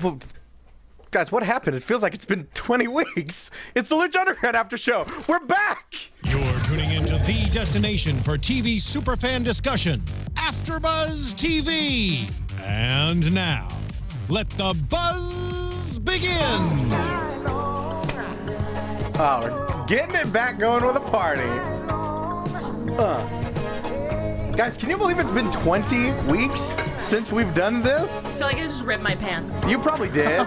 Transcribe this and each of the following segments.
Well, guys, what happened? It feels like it's been 20 weeks. It's the Lucha Underground after show. We're back. You're tuning into the destination for TV superfan discussion, AFTERBUZZ TV. And now, let the buzz begin. Oh, we're getting it back going with a party. Guys, can you believe it's been 20 weeks since we've done this? I feel like I just ripped my pants. You probably did.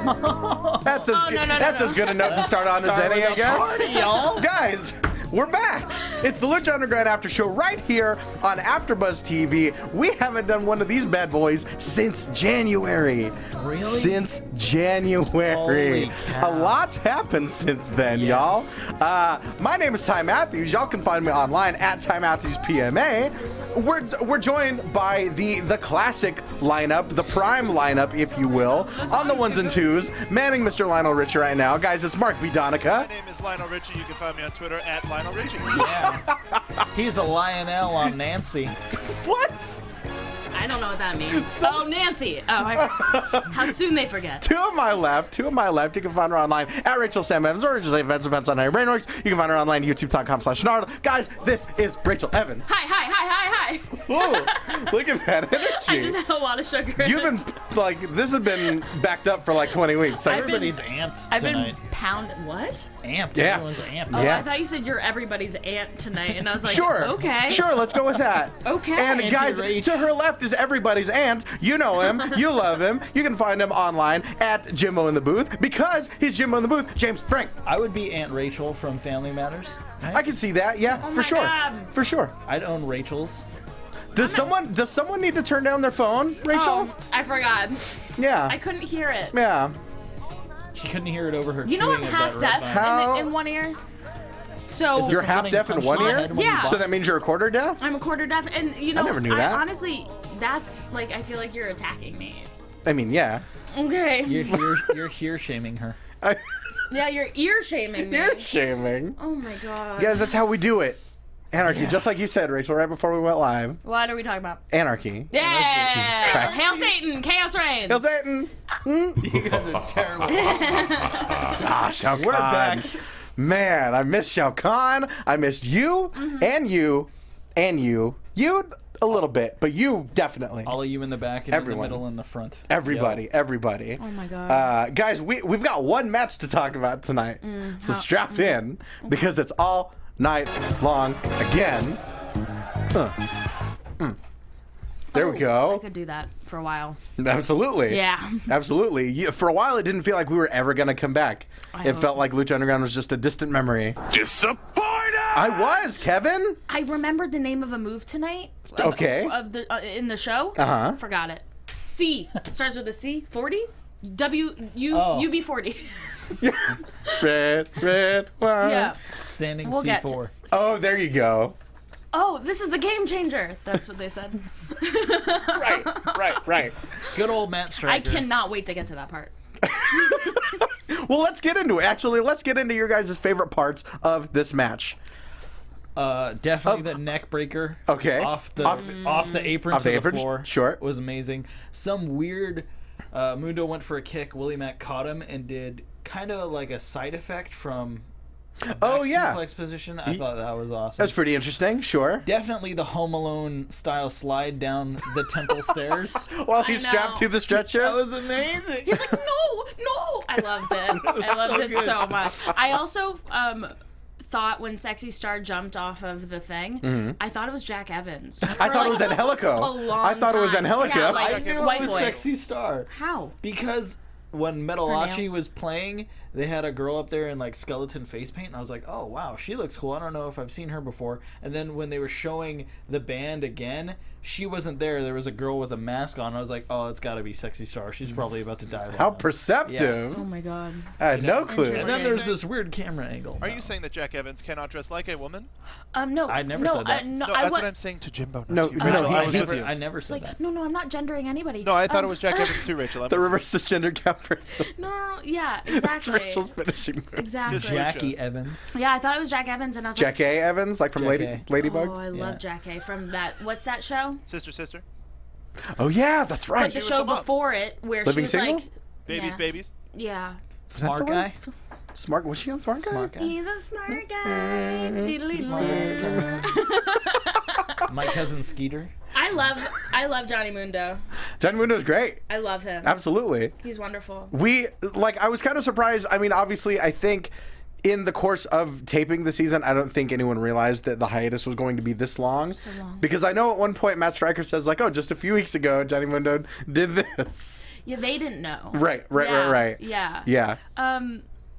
That's as as good a note to start on as any, I guess. Party, y'all. Guys, we're back. It's the Lucha Underground after show right here on AfterBuzz TV. We haven't done one of these bad boys since January. Really? Since January. Holy cow. A lot's happened since then, y'all. My name is Ty Matthews. Y'all can find me online at Ty Matthews PMA. We're joined by the classic lineup, the prime lineup, if you will, on the ones and twos, manning Mr. Lionel Richie right now. Guys, it's Mark B. Donica. My name is Lionel Richie. You can find me on Twitter at Lionel Richie. Yeah. He's a Lionel on Nancy. What? I don't know what that means. Oh, Nancy. Oh, how soon they forget. Two of my left. You can find her online at Rachel Sam Evans or just events on Rey Network. You can find her online at youtube.com/Nardo. Guys, this is Rachel Evans. Hi. Whoa, look at that energy. I just had a lot of sugar. You've been, like, this has been backed up for like 20 weeks. Like, Everybody's amped I've tonight. been what? Amped. Yeah. Everyone's amped. Oh, Yeah. I thought you said you're everybody's aunt tonight, and I was like, Sure. okay. Sure, let's go with that. Okay. And Auntie guys, Rach. to her left is everybody's aunt. You know him. You love him. You can find him online at Jimbo in the Booth because he's Jimbo in the Booth, James Franck. I would be Aunt Rachel from Family Matters. Right? I can see that. Yeah, Oh for my sure. God. For sure. I'd own Rachel's. Does someone need to turn down their phone, Rachel? Oh, I forgot. Yeah. I couldn't hear it. Yeah. She couldn't hear it over her You know chewing I'm of half that deaf red How- vine. in one ear. Is So it You're from half running deaf in punch one on the ear? head when you Yeah. box? So that means you're a quarter deaf? I'm a quarter deaf, and you know, never knew that. Honestly, that's like I feel like you're attacking me. I mean, yeah. Okay. You're here shaming her. Yeah, you're ear shaming me. You're shaming. Oh my god. Guys, that's how we do it. Anarchy, just like you said, Rachel, right before we went live. What are we talking about? Anarchy. Yeah. Jesus Christ. Hail Satan! Chaos reigns. Hail Satan! You guys are terrible. Ah, Shao We're Kahn. back. Man, I missed Shao Kahn. I missed you, and you, and you. You a little bit, but you definitely. All of you in the back and Everyone. in the middle and the front. Everybody, everybody. Oh my god. Guys, we've got one match to talk about tonight. So strap in, because it's all night long again. There we I go. could do that for a while. Absolutely. Yeah. Absolutely. For a while, it didn't feel like we were ever going to come back. It hope. felt like Lucha Underground was just a distant memory. Disappointed! I was, Kevin. I remembered the name of a move tonight. Okay. Of the in the show. Uh-huh. Forgot it. C. It starts with a C. 40. Oh. UB40. Red wine. Yeah. Standing We'll get C4. Oh, there you go. Oh, this is a game changer. That's what they said. Right. Good old Matt Striker. I cannot wait to get to that part. Well, let's get into it. Actually, let's get into your guys' favorite parts of this match. Definitely the neck breaker. Okay. Off the apron Off to the apron, the floor. sure. Was amazing. Some weird. Mundo went for a kick. Willie Mack caught him and did kind of like a side effect from. Oh, yeah. Suplex position. I thought that was awesome. That's pretty interesting. Sure. Definitely the Home Alone style slide down the temple stairs. While he's know. strapped to the stretcher. That was amazing. He's like, no. I loved it. I loved it so much. I also thought when Sexy Star jumped off of the thing, I thought it was Jack Evans. I thought it was Angelico. A long I thought it was time. Angelico. Yeah, I like, knew white it was boy. Sexy Star. How? Because when Her Metalachi nails. was playing, they had a girl up there in like skeleton face paint, and I was like, oh wow, she looks cool. I don't know if I've seen her before. And then when they were showing the band again, she wasn't there. There was a girl with a mask on. I was like, oh, it's got to be Sexy Star. She's probably about to die. How perceptive. Yes. Oh my god. I had no clue. And then Interesting. there's this weird camera angle. Are you saying that Jack Evans cannot dress like a woman? No. I never no, said that. no, No, I that's wa- what I'm saying to Jimbo. No, not to you. no, Rachel, he- I was he- with you. I never It's said like, that. no, I'm not gendering anybody. No, I thought it was Jack Evans too, Rachel. I'm The with you. reverse cisgender cat person. No, yeah, That's exactly. Rachel's finishing move. Exactly. Sis- Jackie Evans. Yeah, I thought it was Jack Evans, and I was Jack A. Evans, like from Jack A. Ladybugs? like, oh, I love Yeah. Jack A. from that. What's that show? Sister. Oh, yeah, that's right. But the was show the mom. before it, where Living she was Single? like, Babies, Yeah. babies. Yeah. Smart the one? guy. Smart. Was she on Smart Guy? Smart guy. He's a smart guy. My cousin Skeeter. I love Johnny Mundo. Johnny Mundo's great. I love him. Absolutely. He's wonderful. I was kind of surprised. I mean, obviously, I think in the course of taping the season, I don't think anyone realized that the hiatus was going to be this long. So long. Because I know at one point Matt Stryker says, like, oh, just a few weeks ago, Johnny Mundo did this. Yeah, they didn't know. Right. Yeah. Yeah.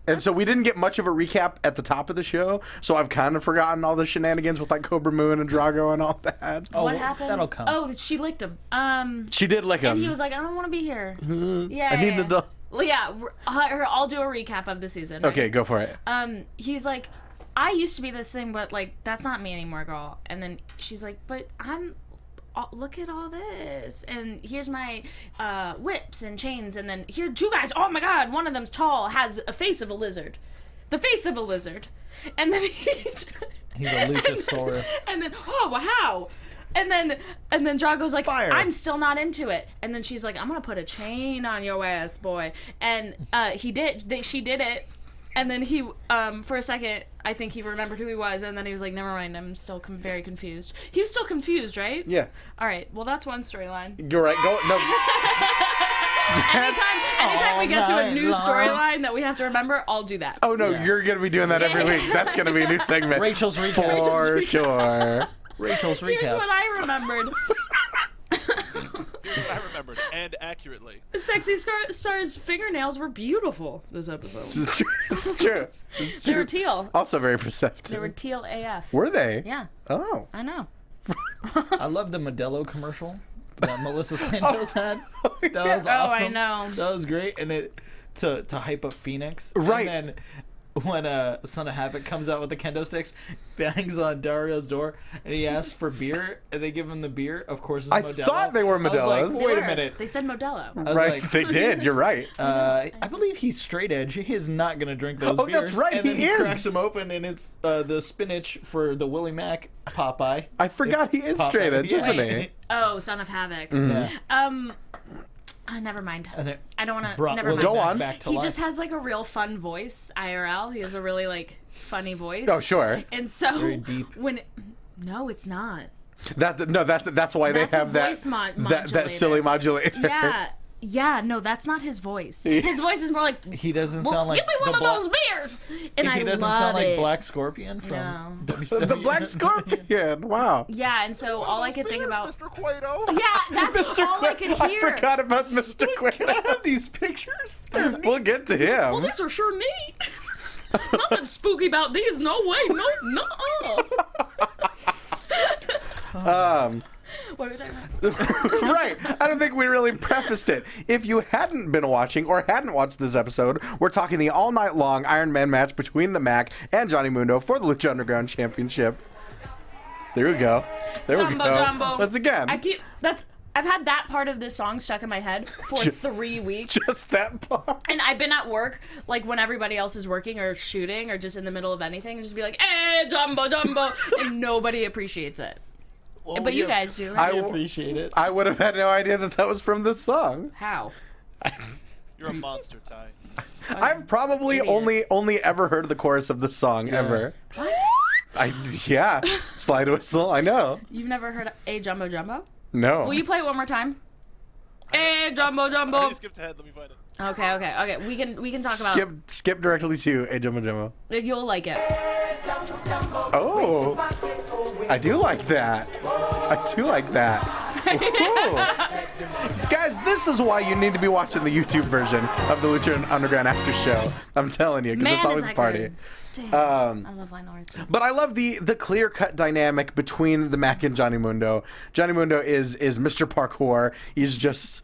And so we didn't get much of a recap at the top of the show, so I've kind of forgotten all the shenanigans with like Cobra Moon and Drago and all that. Oh, What well, happened? that'll come. Oh, she licked him. She did lick him. And he was like, I don't want to be here. Yeah. I need to. Well, yeah, I'll do a recap of the season. Right? Okay, go for it. He's like, I used to be this thing, but like that's not me anymore, girl. And then she's like, but look at all this, and here's my whips and chains, and then here two guys. Oh my God, one of them's tall, has a face of a lizard, the face of a lizard, and then He's a Luchasaurus. and then oh wow. And then Drago's like, Fire. I'm still not into it. And then she's like, I'm gonna put a chain on your ass, boy. And she did it. And then he, for a second, I think he remembered who he was. And then he was like, never mind, I'm still very confused. He was still confused, right? Yeah. All right. Well, that's one storyline. You're right. Go. No. Anytime we get to a night new long. storyline that we have to remember, I'll do that. Oh no, Yeah. you're gonna be doing that every Yeah. week. That's gonna be a new segment. Rachel's recap. For sure. Rachel's recaps. Here's what I remembered. I remembered, and accurately. Sexy Star's fingernails were beautiful this episode. It's true. It's They were true. teal. Also very perceptive. They were teal AF. Were they? Yeah, Oh. I know. I love the Modelo commercial that Melissa Santos had. That was Oh, awesome. I know. That was great, and it to hype up Phoenix. Right. And then when Son of Havoc comes out with the kendo sticks, bangs on Dario's door, and he asks for beer, and they give him the beer. Of course, it's I Modelo. thought they were I was Modelo's. like, They wait a were. minute. They said Modelo. I was Right. like, They did. You're right. I believe he's straight edge. He is not gonna drink those Oh, beers. that's right, And he then he is. cracks them open, and it's the spinach for the Willie Mack Popeye. I forgot he is Popeye, straight edge, yeah. isn't he? Oh, Son of Havoc. Yeah. Never mind. And it I don't want to. brought Never Willie mind. Go Mack on. back to He life. just has like a real fun voice, IRL. He has a really like funny voice. Oh, sure. And so Very deep. no, it's not. That's why That's they a have that voice that silly modulator. Yeah, no, that's not his voice. His voice is more like, He doesn't well, sound like give me one the of those beers. And I He doesn't love sound like it. Black Scorpion from No. WCW. The Black Scorpion. Wow. Yeah, and so all I could think about. Mr. Cueto. Yeah, that's all I could I hear. forgot about Mr. Quinn. I have these pictures. We'll get to Well, him. these are sure neat. Nothing spooky about these. No way. No. What were we talking about? Right. I don't think we really prefaced it. If you hadn't been watching or hadn't watched this episode, we're talking the all-night long Iron Man match between the Mack and Johnny Mundo for the Lucha Underground Championship. There we go. There we Jumbo go. Jumbo. Once again. I've had that part of this song stuck in my head for 3 weeks. Just that part. And I've been at work, like when everybody else is working or shooting or just in the middle of anything, and just be like, hey, Jumbo Jumbo, and nobody appreciates it. Well, But we you guys do. I Right? appreciate it. I would have had no idea that was from this song. How? You're a monster, Ty. I've probably Idiot. only ever heard the chorus of this song ever. What? Yeah. Slide whistle, I know. You've never heard a Jumbo Jumbo? No. Will you play it one more time? Hey, Jumbo I Jumbo. already skipped ahead. Let me find it. Okay. We can talk about. Skip directly to a Jumbo Jumbo. You'll like it. Oh, I do like that. I do like that. Ooh. Guys, this is why you need to be watching the YouTube version of the Lucha Underground After Show. I'm telling you, because Man, it's always is a that party. good. Damn. I love Lionel Richie. But I love the clear-cut dynamic between the Mack and Johnny Mundo. Johnny Mundo is Mr. Parkour. He's just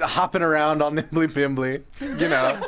hopping around all nimbly-bimbly, you know.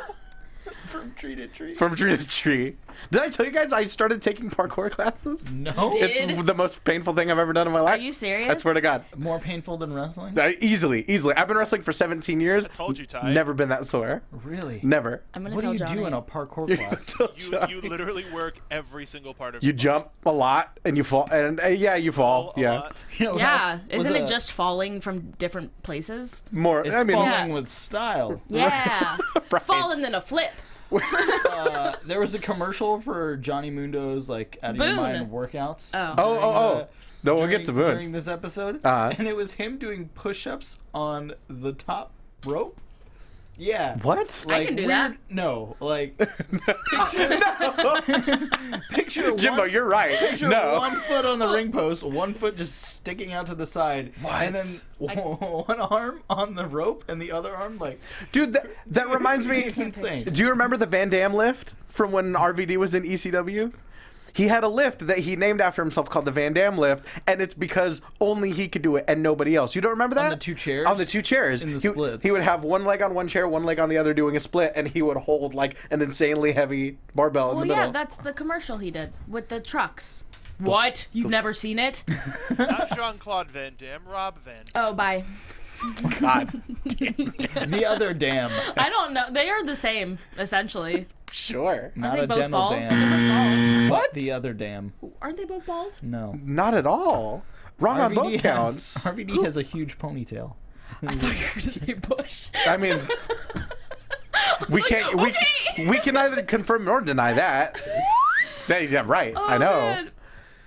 From tree to tree. From tree to tree. Did I tell you guys I started taking parkour classes? No. Did- It's the most painful thing I've ever done in my Are life. you serious? I swear to God. More painful than wrestling? Easily. I've been wrestling for 17 years. Told you, Ty. Never been that sore. Really? Never. I'm gonna What tell do you Johnny. do in a parkour class? You literally work every single part of You your jump a lot and you fall, and yeah, you fall. body. A Yeah, lot. You know what Yeah, else was isn't it a- just falling from different places? more. It's I mean, falling Yeah. with style. Yeah, Right. fall and then a flip. There was a commercial for Johnny Mundo's like out of your Boone. mind workouts. Oh. No, we'll get to Boone. during this episode, Uh-huh. and it was him doing push-ups on the top rope. Yeah. What? I can do that. No, like picture Jimbo, one, you're right. picture No. 1 foot on the ring post, 1 foot just sticking out to the side, and then one arm on the rope and the other arm like Dude, that reminds me. it's insane. Do you remember the Van Damme lift from when RVD was in ECW? He had a lift that he named after himself called the Van Damme lift, and it's because only he could do it and nobody else. You don't remember that? On the two chairs? On the two chairs. In the he, splits. He would have one leg on one chair, one leg on the other doing a split, and he would hold like an insanely heavy barbell in Well, the middle. yeah, that's the commercial he did with the trucks. What? You've never seen it? Not Jean-Claude Van Damme, Rob Van Damme. Oh, bye. God. The other dam, I don't know. They are the same, essentially. Sure. not Are they a both dental bald? dam. They're both What? The other dam. bald. Aren't they both bald? No. Not at all. Wrong on both counts. RVD has a huge ponytail. I thought you were going to say Bush. I mean, we can't. We can neither confirm nor deny that. Yeah, right. Oh, I know. man.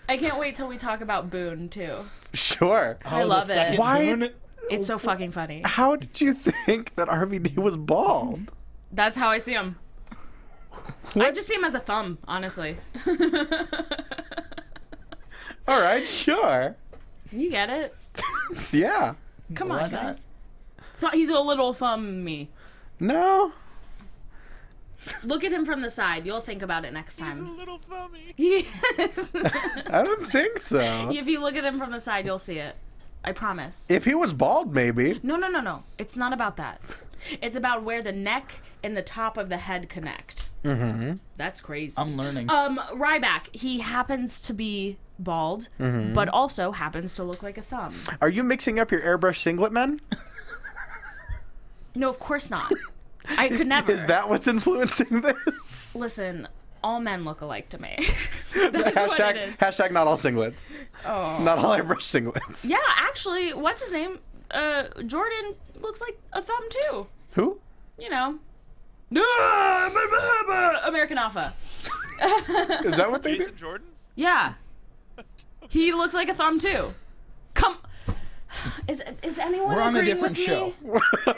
I can't wait till we talk about Boone, too. Sure. I love it. Why? It's so fucking funny. How did you think that RVD was bald? That's how I see him. I just see him as a thumb, honestly. All right, sure. You get it? Yeah. Come Why on, not? guys. He's a little thumb-me. No. Look at him from the side. You'll think about it next He's a time. little thummy. Yes. I don't think so. If you look at him from the side, you'll see it. I promise. If he was bald, maybe. No. It's not about that. It's about where the neck and the top of the head connect. Mm-hmm. That's crazy. I'm learning. Ryback, he happens to be bald, but also happens to look like a thumb. Are you mixing up your airbrush singlet men? No, of course not. I could never. Is that what's influencing this? Listen, all men look alike to me. That's what it is. Hashtag not all singlets. Oh. Not all airbrush singlets. Yeah, actually, what's his name? Jordan looks like a thumb too. Who? You know. American Alpha. Is that what they do? Jason Jordan? Yeah. He looks like a thumb too. Come. Is anyone We're on a agreeing different with show. me?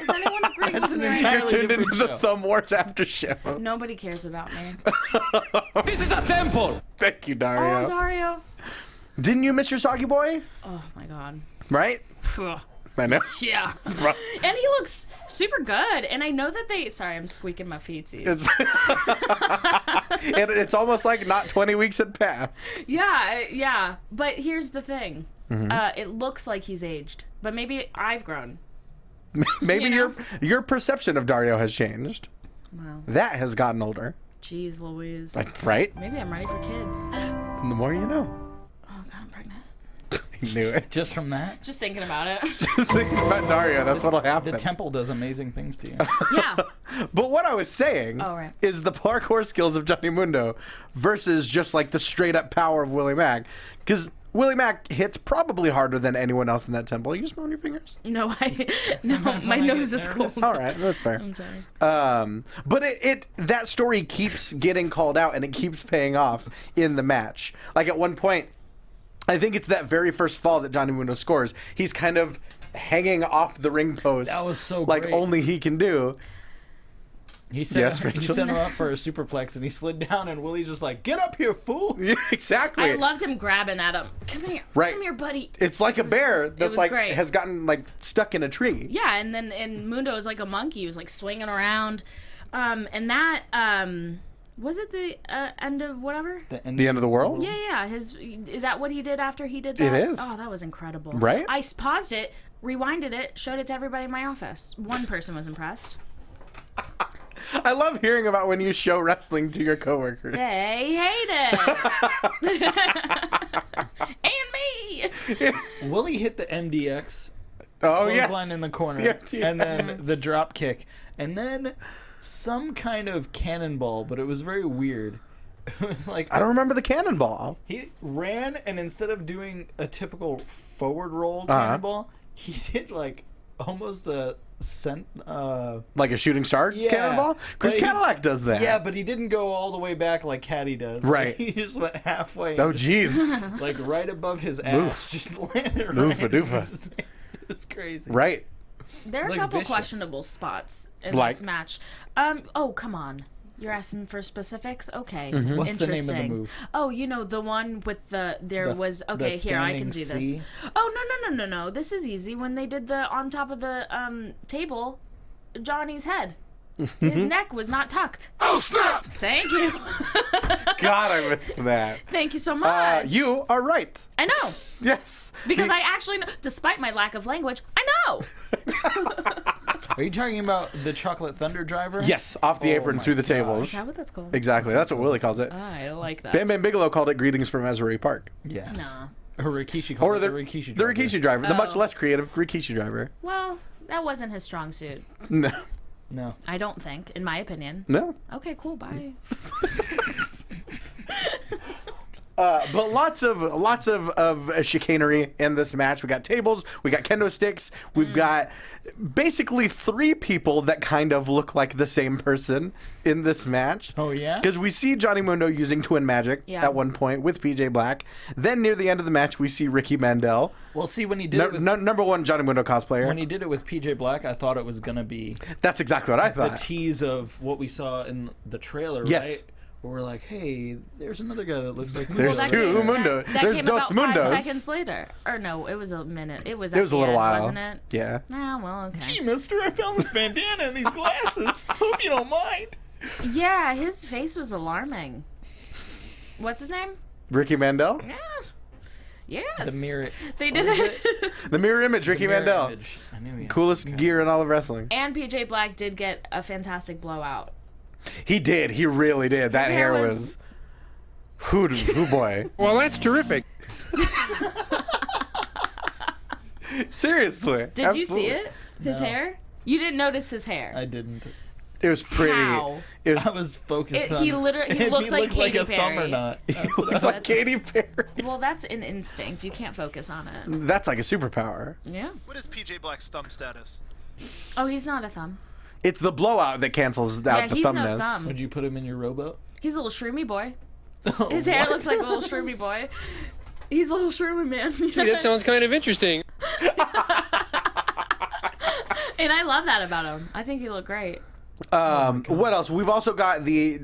Is anyone agreeing That's with an me? entire- You're tuned different into the show. Thumb Wars after show. Nobody cares about me. This is a temple. Thank you, Dario. Oh, Dario. Didn't you miss your soggy boy? Oh my God. Right? Ugh. I know. Yeah. And he looks super good. And I know that they. Sorry, I'm squeaking my feetsies. It's and it's almost like not 20 weeks had passed. Yeah. But here's the thing. Mm-hmm. It looks like he's aged, but maybe I've grown. Maybe You know? your perception of Dario has changed. Wow. That has gotten older. Jeez Louise. Right? Maybe I'm ready for kids. The more you know. Oh God, I'm pregnant. You knew it. Just from that, Just thinking about it. Just thinking about Dario, that's what'll happen. the temple does amazing things to you. Yeah. But what I was saying Oh, right. is the parkour skills of Johnny Mundo versus just like the straight up power of Willie Mack. Because Willie Mack hits probably harder than anyone else in that temple. You smell your fingers? No, my when I nose get is nervous. cold. All right, that's fair. I'm sorry. But it that story keeps getting called out and it keeps paying off in the match. Like at one point, I think it's that very first fall that Johnny Mundo scores. He's kind of hanging off the ring post. That was so like great. only he can do. He set, Yes, he Rachel? set him up for a superplex, and he slid down, and Willie's just like, "Get up here, fool!" Yeah, exactly. I loved him grabbing at him. Come here. Right. Come here, buddy. It's like a bear that's was like great. has gotten like stuck in a tree. Yeah, and then Mundo is like a monkey. He was like swinging around. And that, was it the end of whatever? The end, The end of the world? Yeah. Is that what he did after he did that? It is. Oh, that was incredible. Right? I paused it, rewinded it, showed it to everybody in my office. One person was impressed. I love hearing about when you show wrestling to your coworkers. They hate it. And me. Willie hit the MDX Oh, yes. clothesline in the corner, The and then the drop kick, and then some kind of cannonball, but it was very weird. It was like I don't remember the cannonball. he ran, and instead of doing a typical forward roll cannonball, he did like almost a Like a shooting star Yeah. cannonball? Chris But he- Cadillac does that. yeah, but he didn't go all the way back like Caddy does. Right. Like, he just went halfway. and Oh, just, jeez. like right above his ass, Oof. just landed Oofa right. doofa. It was crazy. Right. There are a Like couple vicious. questionable spots in Like? this match. Oh, come on. You're asking for specifics? Okay. Mm-hmm. What's the name of the Interesting. move? Oh, you know, the one with there The- was, the okay, here, I can do standing this. C? Oh, no. This is easy. When they did the on top of the table, Johnny's head. His neck was not tucked. Oh, snap! Thank you. God, I missed that. Thank you so much. You are right. I know. Yes. Because I actually know, despite my lack of language, I know. Are you talking about the Chocolate Thunder Driver? Yes, off the Oh apron my through the gosh. tables. Is that what that's called? Exactly. That's what Willie calls it. I like that. Bam Bam Bigelow called it Greetings from Asbury Park. Yes. Nah. Or Rikishi called Or it the Rikishi The Driver. Rikishi driver. The much Oh. less creative Rikishi driver. Well, that wasn't his strong suit. No. No. I don't think, in my opinion. No. Okay, cool, bye. But lots of chicanery in this match. We got tables, we got kendo sticks, we've got basically 3 people that kind of look like the same person in this match. Oh, yeah? Because we see Johnny Mundo using twin magic Yeah. at one point with PJ Black. Then near the end of the match, we see Ricky Mandel, Well, see, when he did it with, number 1 Johnny Mundo cosplayer. when he did it with PJ Black, I thought it was going to be That's exactly what I the thought. tease of what we saw in the trailer, Yes. right? Where we're like, hey, there's another guy that looks like There's that two came- Mundo. That There's came dos about 5 Mundos. seconds later. Or no, it was a minute. It was It was a the little end, while. wasn't it? Yeah. Ah, well, okay. Gee, mister, I found this bandana and these glasses. Hope you don't mind. Yeah, his face was alarming. What's his name? Ricky Mandel? Yeah. Yes. The mirror. They did what was it. The mirror image, Ricky Mirror Mandel. image. I knew he had Coolest some kind gear in all of wrestling. And PJ Black did get a fantastic blowout. He did. He really did. That hair hair was- was. Who boy. Well, that's terrific. Seriously. Did you see it? His No. hair? You didn't notice his hair. I didn't. It was pretty. How? It was. I was focused on He literally he if looks like looked like Katy a thumb or Perry. not. It looks like Katy Perry. Well, that's an instinct. You can't focus on it. That's like a superpower. Yeah. What is PJ Black's thumb status? Oh, he's not a thumb. It's the blowout that cancels out Yeah, the he's no thumbness. thumb. Would you put him in your rowboat? He's a little shroomy boy. His hair looks like a little shroomy boy. He's a little shroomy man. That sounds kind of interesting. And I love that about him. I think he looked great. What else? We've also got the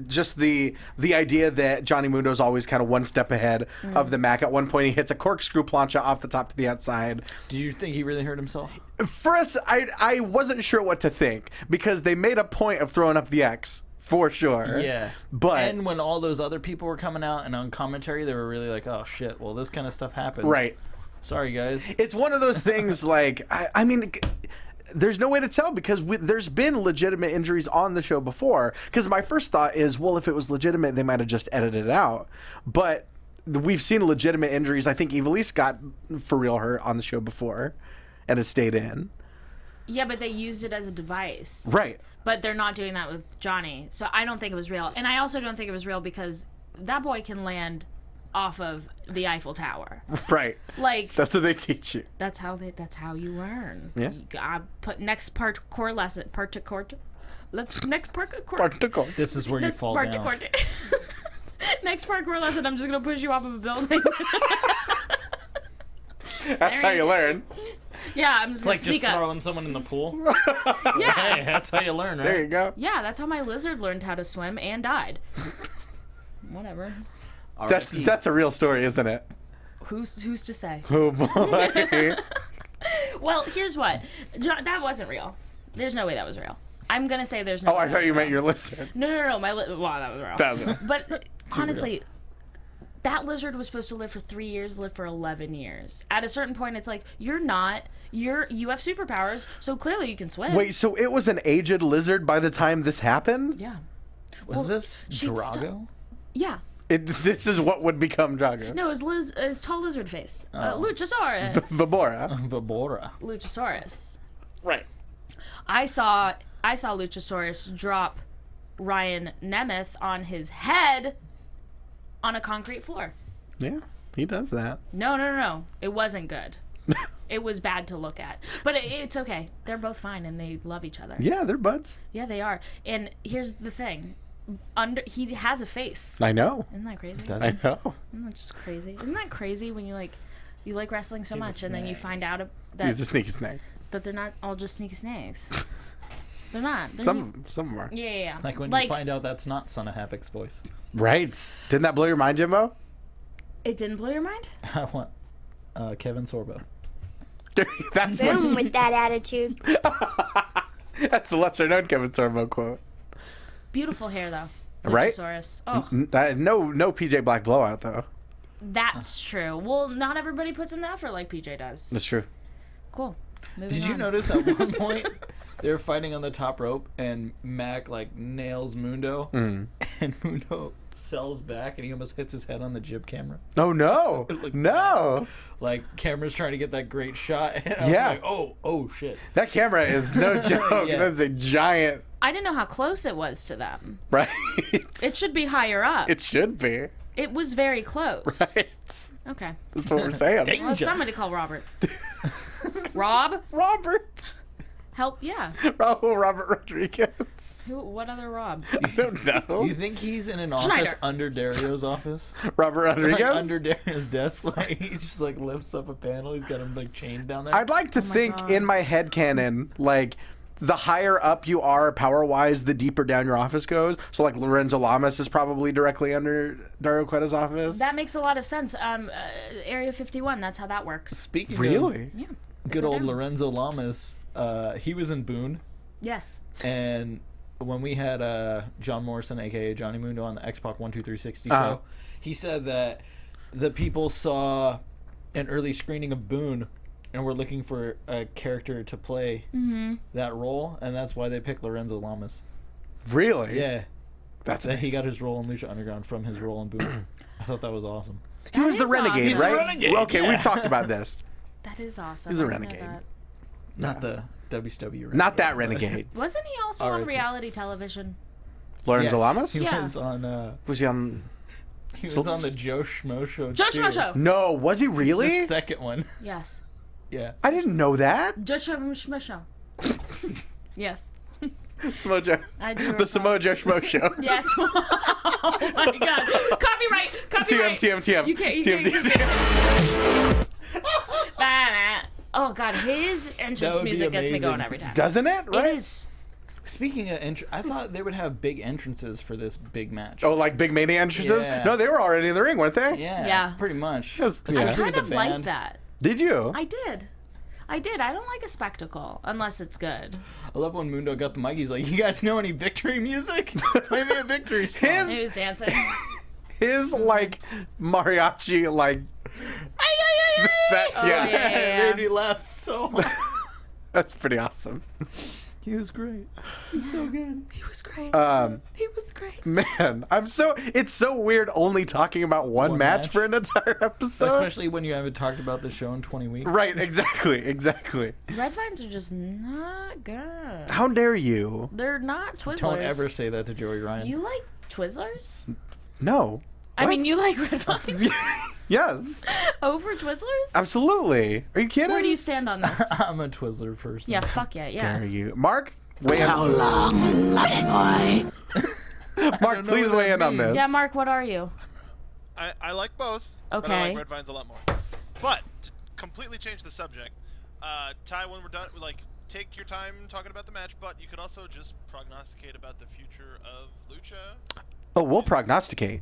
idea that Johnny Mundo's always kind of one step ahead of the Mack. At one point, he hits a corkscrew plancha off the top to the outside. Did you think he really hurt himself? First, I wasn't sure what to think because they made a point of throwing up the X for sure. Yeah. But And when all those other people were coming out and on commentary, they were really like, oh shit, well, this kind of stuff happens. right, Sorry, guys. it's one of those things. Like I mean. There's no way to tell because there's been legitimate injuries on the show before. Because my first thought is, well, if it was legitimate, they might have just edited it out. But we've seen legitimate injuries. I think Evilise got for real hurt on the show before and has stayed in. Yeah, but they used it as a device. Right. But they're not doing that with Johnny. So I don't think it was real. And I also don't think it was real because that boy can land off of the Eiffel Tower. Right. Like That's what they teach you. that's how you learn. Yeah. I put next parkour lesson Let's next parkour. Particle. This is where you fall down. Next parkour lesson, I'm just gonna push you off of a building. That's how you learn. Yeah, I'm just It's gonna like just sneak up. throwing someone in the pool. Yeah. Hey, that's how you learn, right? There you go. Yeah, that's how my lizard learned how to swim and died. Whatever. That's a real story, isn't it? Who's to say? Oh boy. Well, here's what. That wasn't real. There's no way that was real. I'm gonna say there's no. Oh, way I that thought was you meant real. your lizard. No. Wow, that was real. That was real. But honestly, that lizard was supposed to live for 3 years, live for 11 years. At a certain point, it's like, you're not you have superpowers, so clearly you can swim. Wait, so it was an aged lizard by the time this happened? Yeah. Was this she'd Drago? Yeah. This is what would become Drago. No, it was tall lizard face. Luchasaurus. Vibora. Vibora. Luchasaurus. Right. I saw Luchasaurus drop Ryan Nemeth on his head on a concrete floor. Yeah, he does that. No. It wasn't good. It was bad to look at. But it's okay. They're both fine and they love each other. Yeah, they're buds. Yeah, they are. And here's the thing. He has a face. I know. Isn't that crazy? I know. Isn't that just crazy? Isn't that crazy when you like wrestling so much and then you snake. find out He's a sneaky snake. that they're not all just sneaky snakes. They're not. They're Some of them are. Yeah. Like when you find out that's not Son of Havoc's voice. Right. Didn't that blow your mind, Jimbo? It didn't blow your mind? I want Kevin Sorbo. That's Boom with that attitude. that's the lesser known Kevin Sorbo quote. Beautiful hair though. Right? Luchasaurus. Oh, No PJ Black blowout though. that's true. Well, not everybody puts in the effort like PJ does. That's true. Cool. Moving Did you on. notice at one point they were fighting on the top rope and Mack like nails Mundo and Mundo sells back and he almost hits his head on the jib camera. Oh no. looked No. Like camera's trying to get that great shot. And I was Yeah. like, oh shit. That camera is no joke. Yeah. That's a giant. I didn't know how close it was to them. Right. It should be higher up. It should be. It was very close. Right. Okay. That's what we're saying. Well, if somebody call Robert. Rob? Robert. Help, yeah. Robert Rodriguez. What other Rob? I don't know. You think he's in an office Schneider. under Dario's office? Robert Rodriguez? Like under Dario's desk, like he just like lifts up a panel. He's got him like chained down there. I'd like to think God. in my head canon, like, the higher up you are power-wise, the deeper down your office goes. So, like, Lorenzo Lamas is probably directly under Dario Cueta's office. That makes a lot of sense. Area 51, that's how that works. Speaking Really? Yeah. of good go old down. Lorenzo Lamas, he was in Boone, Yes. and when we had John Morrison, aka Johnny Mundo, on the Xbox 12360 Uh-huh. show, he said that the people saw an early screening of Boone and were looking for a character to play that role, and that's why they picked Lorenzo Lamas. Really? Yeah, That's that he amazing. got his role in Lucha Underground from his role in Boone. I thought that was awesome. He was That the is renegade, awesome. He's the right? renegade, Okay, yeah. we've talked about this. That is awesome. He's a I didn't know renegade. that. Not the WCW renegade. Not that but- renegade. Wasn't he also on R.I.P. reality television? Lorenzo Yes, Lamas? He Yeah. was on. Was he on... He was on the Joe Schmo show. Joe too. Schmo Show. No, was he really? The second one. Yes. Yeah. I didn't know that. Joe Schmo Show. Yes. Samoa I do The recall. Samoa Joe Schmo Show. Yes. Oh my god. Copyright. Copyright. TM. You can't. Oh god, his That entrance would be music gets me amazing. going every time. Doesn't it? Right? It is. Speaking of I thought they would have big entrances for this big match. Oh, like big mania entrances? Yeah. No, they were already in the ring, weren't they? Yeah. Yeah. Pretty much. Yes, yeah. I Especially kind with of the like band. that. Did you? I did. I don't like a spectacle unless it's good. I love when Mundo got the mic. He's like, "You guys know any victory music? Play me a victory song." His- He was dancing. His, like, mariachi, like... that, Oh, yeah. yeah. It made me laugh so much. That's pretty awesome. He was great. He's so good. He was great. He was great. Man, it's so weird only talking about one match for an entire episode. Especially when you haven't talked about the show in 20 weeks. Right, exactly. Red vines are just not good. How dare you? They're not Twizzlers. Don't ever say that to Joey Ryan. You like Twizzlers? No. I What? mean, you like red vines Yes, over Twizzlers? Absolutely. Are you kidding? Where do you stand on this? I'm a Twizzler person. Yeah, fuck yeah, yeah. Dare you? Mark, weigh in. Mark, please what weigh that in on means. this. Yeah, Mark, what are you? I like both. But I Okay. like red vines a lot more. But to completely change the subject, Ty, when we're done, take your time talking about the match, but you could also just prognosticate about the future of Lucha. Oh, we'll prognosticate.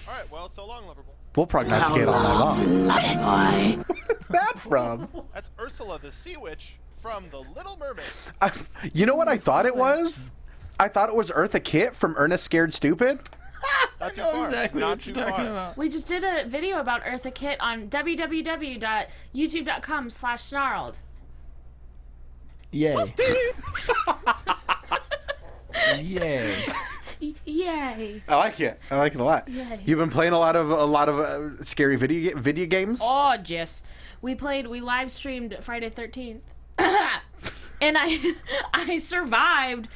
All right, well, so long, Liverpool. We'll prognosticate all night long. What's that from? That's Ursula the Sea Witch from The Little Mermaid. You know what I thought it was? I thought it was Eartha Kitt from Ernest Scared Stupid. Not too I know far. exactly Not what too you're talking far. about. We just did a video about Eartha Kitt on www.youtube.com/snarled. Yay. Yay. Yay. I like it. I like it a lot. Yay. You've been playing a lot of scary video games. Oh, Jess. We live streamed Friday 13th. And I survived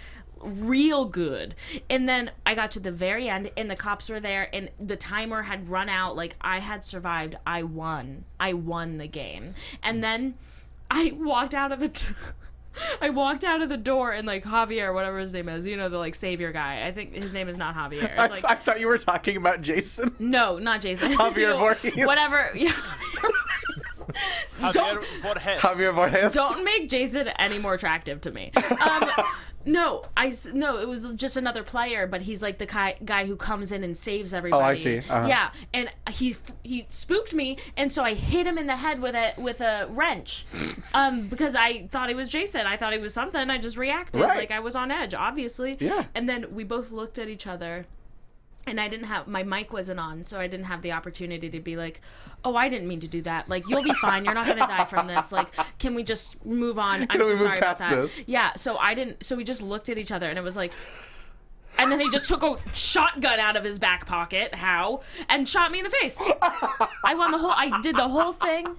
real good. And then I got to the very end and the cops were there and the timer had run out. Like, I had survived. I won the game. And then I walked out of the door and like Javier, whatever his name is, you know, the like savior guy. I think his name is not Javier. It's like, I thought you were talking about Jason. no, not Jason. Javier Voorhees. Whatever. Yeah. Javier Voorhees. Don't make Jason any more attractive to me. No, it was just another player, but he's like the guy who comes in and saves everybody. Oh, I see. Uh-huh. Yeah, and he spooked me, and so I hit him in the head with a wrench, because I thought he was Jason. I thought he was something. I just reacted like I was on edge, obviously. Yeah. And then we both looked at each other. And my mic wasn't on, so I didn't have the opportunity to be like, oh, I didn't mean to do that. Like, you'll be fine. You're not going to die from this. Like, can we just move on? I'm so sorry about that. This? Yeah, so we just looked at each other, and it was like, and then he just took a shotgun out of his back pocket, and shot me in the face. I did the whole thing,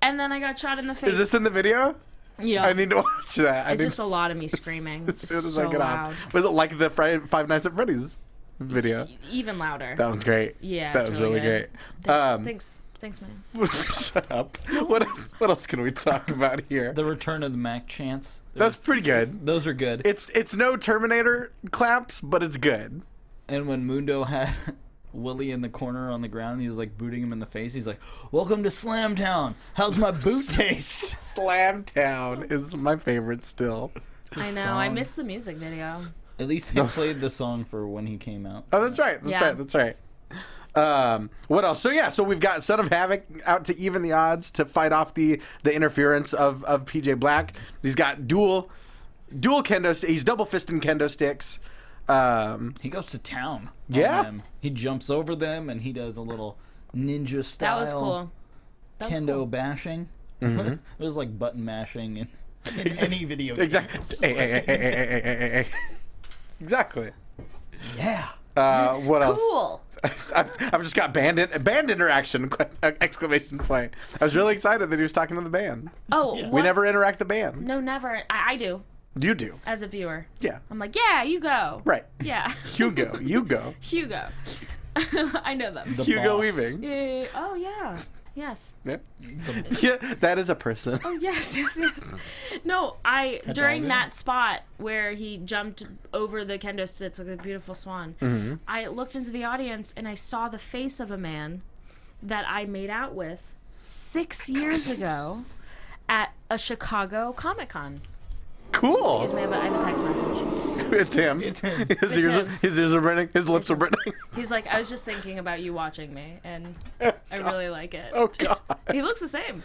and then I got shot in the face. Is this in the video? Yeah. I need to watch that. It's just a lot of me screaming. As soon as so I get loud. off. Was it like the Five Nights at Freddy's video? Even louder. That was great. Yeah, that it's was really good. great. Thanks, man. Shut up. What else can we talk about here? The return of the Mack chants. That's pretty good. Those are good. It's no Terminator claps, but it's good. And when Mundo had Willie in the corner on the ground, he was like booting him in the face. He's like, "Welcome to Slamtown. How's my boot taste?" Slamtown is my favorite still. I know. I missed the music video. At least they played the song for when he came out. Oh, that's right. That's right. What else? So we've got Son of Havoc out to even the odds to fight off the interference of PJ Black. He's got dual kendo. He's double fisting kendo sticks. He goes to town. Yeah. On them. He jumps over them and he does a little ninja style. That was cool. Kendo bashing. Mm-hmm. It was like button mashing in any video game. Exactly. Hey. Exactly. Yeah. What else? Cool. I've just got band interaction! Exclamation point! I was really excited that he was talking to the band. Oh, Yeah. We what? never interact the band. No, never. I do. You do. As a viewer. Yeah. I'm like, yeah, you go. Right. Yeah. Hugo. Hugo. I know them. The Hugo boss. Weaving. Yeah. Oh, yeah. Yes. Yeah. Yeah, that is a person. Oh, yes. No, during that spot where he jumped over the kendo sticks like a beautiful swan, Mm-hmm. I looked into the audience and I saw the face of a man that I made out with 6 years ago at a Chicago Comic-Con. Cool. Excuse me, but I have a text message. It's him. It's him. His ears are burning. His lips are burning. He was like, I was just thinking about you watching me, and I really like it. Oh God. He looks the same.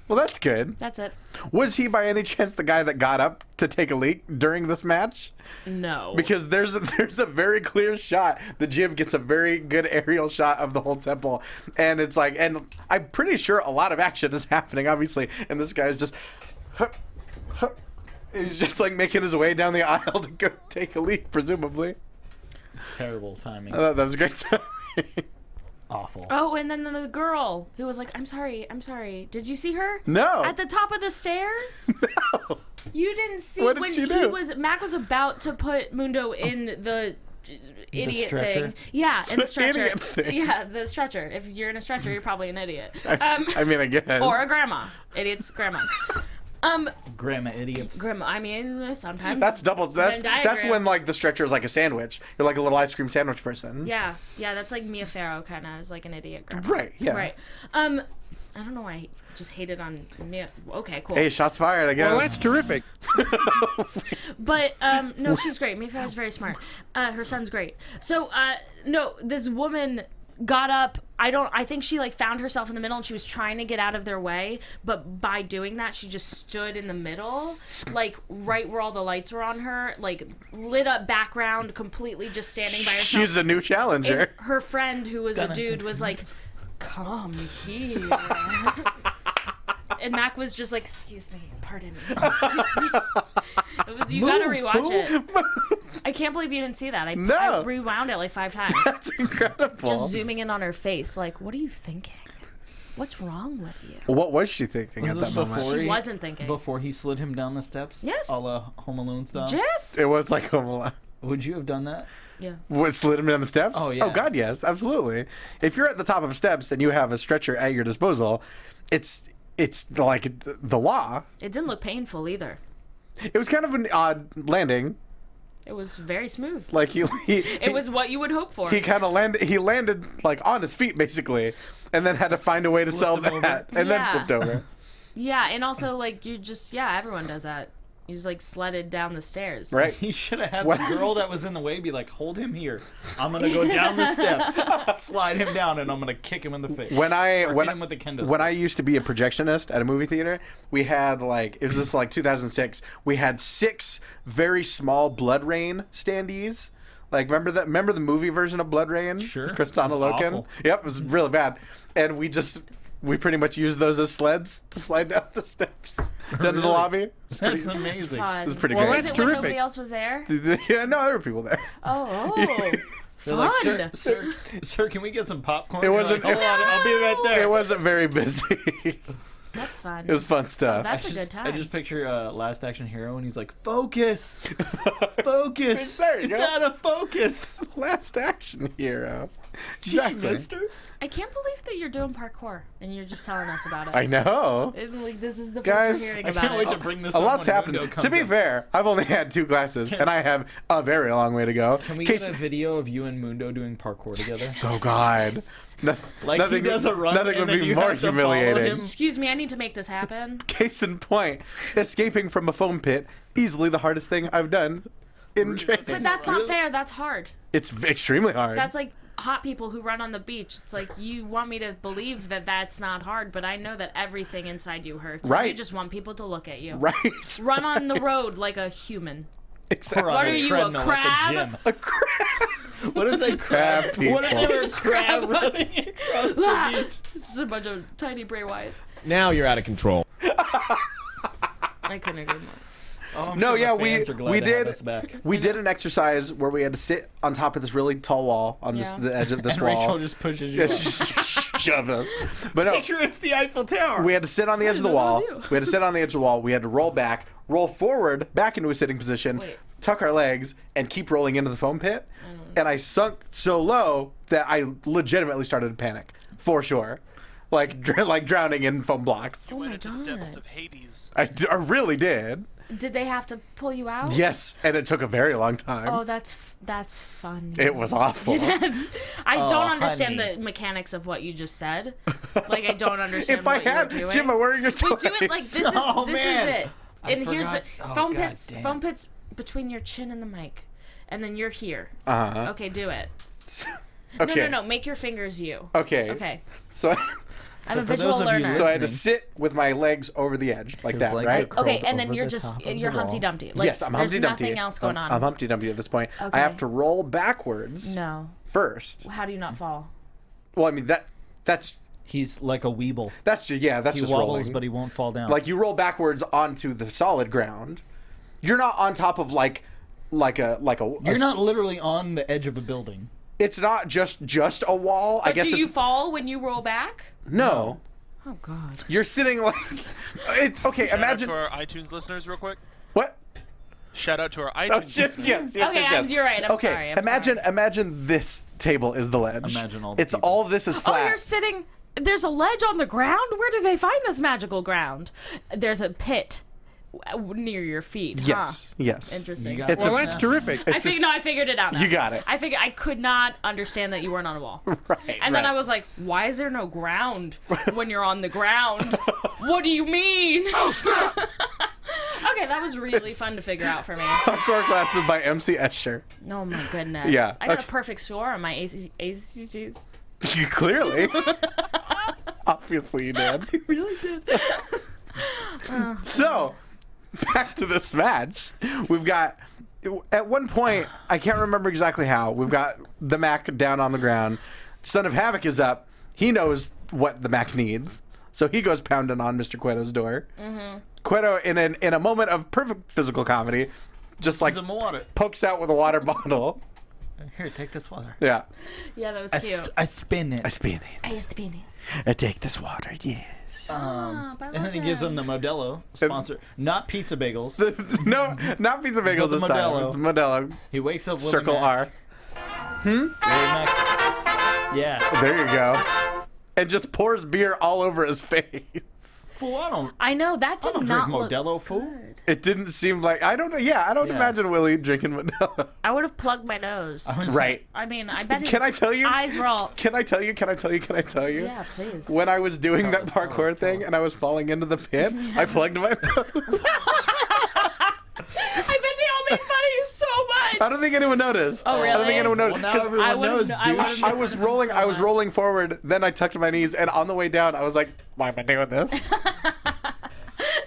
Well, that's good. That's it. Was he by any chance the guy that got up to take a leak during this match? No. Because there's a very clear shot. The Jim gets a very good aerial shot of the whole temple, and it's like, and I'm pretty sure a lot of action is happening, obviously, and this guy's just, he's just like making his way down the aisle to go take a leak, presumably. Terrible timing. I thought that was great. Awful. Oh, and then the girl who was like, I'm sorry. Did you see her? No. At the top of the stairs? No. You didn't see What did when she do? Mack was about to put Mundo in the idiot stretcher? thing. Yeah, in the stretcher. Idiot thing. Yeah, the stretcher. If you're in a stretcher, you're probably an idiot. I mean, I guess. Or a grandma. Idiots, grandmas. Grandma idiots. Grandma. I mean, sometimes. That's double. That's Venn diagram. when like the stretcher is like a sandwich. You're like a little ice cream sandwich person. Yeah, that's like Mia Farrow kind of is like an idiot grandma. Right. Yeah. Right. I don't know why I just hated on Mia. Okay, cool. Hey, shots fired, I guess. Well, that's terrific. But no, she's great. Mia Farrow's very smart. Her son's great. So no, this woman got up. I think she like found herself in the middle and she was trying to get out of their way, but by doing that she just stood in the middle, like right where all the lights were on her, like lit up background, completely just standing by herself. She's a new challenger. And her friend, who was a dude, was like, come here. And Mack was just like, excuse me, pardon me, excuse me. It was, you gotta rewatch it. I can't believe you didn't see that. No. I rewound it like 5 times. That's incredible. Just zooming in on her face, like, what are you thinking? What's wrong with you? What was she thinking Was at this that moment? before She wasn't thinking. Before he slid him down the steps? Yes. A la Home Alone style? Jess? It was like Home Alone. Would you have done that? Yeah. What, slid him down the steps? Oh, yeah. Oh, God, yes. Absolutely. If you're at the top of steps and you have a stretcher at your disposal, it's like the law. It didn't look painful either. It was kind of an odd landing. It was very smooth. Like It was what you would hope for. he kind of landed like on his feet basically, and then had to find a way to sell him that, over. and Yeah. then flipped over. Yeah, and also, like, you just, everyone does that. You just, like, sledded down the stairs. Right. He should have had What? the girl that was in the way be like, hold him here. I'm going to go down the steps, slide him down, and I'm going to kick him in the face. When I Or when hit him with the kendo when I stick. used to be a projectionist at a movie theater, we had like, it was this like 2006. We had 6 very small Blood Rain standees. Like remember the movie version of Blood Rain? Sure. Kristana It was Loken. awful. Yep, it was really bad. And we pretty much used those as sleds to slide down the steps down to the Really? lobby. It's pretty, That's amazing. Fun. It's pretty Well, great. Was that's it when terrific. nobody else was there? Yeah, no, there were people there. Oh, They're fun. like, sir, can we get some popcorn? It You're wasn't- Like, Hold on, I'll be right there. It wasn't very busy. That's fun. It was fun stuff. That's a good I time. just picture Last Action Hero, and he's like, focus, focus. There you It's go. out of focus. Last Action Hero. Gee, Exactly. mister. I can't believe that you're doing parkour and you're just telling us about it. I know. And, like, this is the Guys, first we're hearing I about can't wait it. to bring this A up lot's when happened. Mundo To comes be in. fair, I've only had 2 classes, and I have a very long way to go. Can we Case- get a video of you and Mundo doing parkour together? Oh God! Like nothing, he does a run, nothing and would then be you more have to follow humiliating. him. Excuse me, I need to make this happen. Case in point, escaping from a foam pit, easily the hardest thing I've done in training. But that's not fair. That's hard. It's extremely hard. That's like hot people who run on the beach. It's like you want me to believe that that's not hard, but I know that everything inside you hurts. Right. You just want people to look at you. right. Run on the road like a human. Exactly. Or on What a are you, a treadmill at the crab? gym. A crab. What if they Crab crab? What if people. they were Just crab crab running across the Ah, beach? just a bunch of tiny Bray Wyatts. Now you're out of control. I couldn't agree more. Oh, I'm No, sure yeah, the fans are glad we to have did us back. we did an exercise where we had to sit on top of this really tall wall on Yeah. the edge of this And wall. Rachel just pushes you. Yeah, up. she just shoved us. But no, Picture it's the Eiffel Tower. we had to sit on the edge of the know that wall. was you. We had to sit on the edge of the wall. We had to roll back, roll forward, back into a sitting position, Wait. tuck our legs, and keep rolling into the foam pit. And I sunk so low that I legitimately started to panic, for sure, like drowning in foam blocks. Oh Went my into the depths god. of Hades. I really did. Did they have to pull you out? Yes, and it took a very long time. Oh, that's fun. It was awful. I don't understand honey. the mechanics of what you just said. Like I don't understand If I what had, you're doing. Jim, I'm wearing your we toys. do it like this is Oh, this man. is it. I And here's the forgot. Oh, foam God pits. damn. Foam pits between your chin and the mic, and then you're here. Uh-huh. Okay, do it. Okay. No. Make your fingers you. Okay. Okay. So, I'm a for visual those of you learner. so I had to Listening. sit with my legs over the edge like that, like right? the- Okay, curled and then over you're the just top of you're the wall. Humpty Dumpty. Like, Yes, I'm Humpty there's Dumpty. nothing else going on. I'm Humpty Dumpty at this point. Okay. I have to roll backwards No. first. How do you not fall? Well, I mean that's He's like a weeble. that's just He just wobbles, rolling. but he won't fall down. Like you roll backwards onto the solid ground. You're not on top of like a You're not literally on the edge of a building. It's not just a wall. I But guess do it's you fall when you roll back? no. Oh God. You're sitting like it's okay. Shout Imagine out to our iTunes listeners, real quick. what? Shout out to our Oh, iTunes yes, listeners. yes. Okay, you're right. I'm okay, sorry. I'm imagine sorry. imagine this table is the ledge. Imagine all the It's people. all this is Oh, flat. you're sitting. There's a ledge on the ground. Where do they find this magical ground? There's a pit near your feet. Yes. Yes. Huh? Interesting. You got It's Well, a- that's terrific. I figured it out now. You got it. I figured I could not understand that you weren't on a wall. Right. And then right. I was like, why is there no ground when you're on the ground? What do you mean? Okay, that was really fun to figure out for me. Hardcore classes by MC Escher. Oh my goodness. Yeah, I got okay. a perfect score on my ACTs. Clearly. Obviously you did. I really did. So, back to this match. We've got, at one point, I can't remember exactly how, we've got the Mack down on the ground. Son of Havoc is up. He knows what the Mack needs. So he goes pounding on Mr. Cueto's door. Cueto, in a moment of perfect physical comedy, just like Some water. pokes out with a water bottle. Here, take this water. Yeah. Yeah, that was cute. I spin it. I spin it. I spin it. I take this water, yes. Stop, I And then love he gives him. them the Modelo sponsor, not pizza bagels. No, not pizza bagels the this time. Modelo. It's Modelo. He wakes up with Circle Mack. R. Willie Mack. Yeah. There you go. And just pours beer all over his face. Fool, I know that I did don't not drink look Modelo, fool. good. It didn't seem like I don't imagine Willie drinking Modelo. I would have plugged my nose. Right. I mean, I bet his Can I tell you? eyes were all. Can I tell you? Yeah, please. When I was doing that Tell us, parkour tell thing us. and I was falling into the pit, I plugged my nose. I bet they all made fun of you so much. I don't think anyone noticed. Oh, I don't think really? anyone Well, noticed. now 'cause everyone I would've knows, kn- I would've douche. I was rolling. I was rolling forward. Then I tucked my knees, and on the way down, I was like, "Why am I doing this?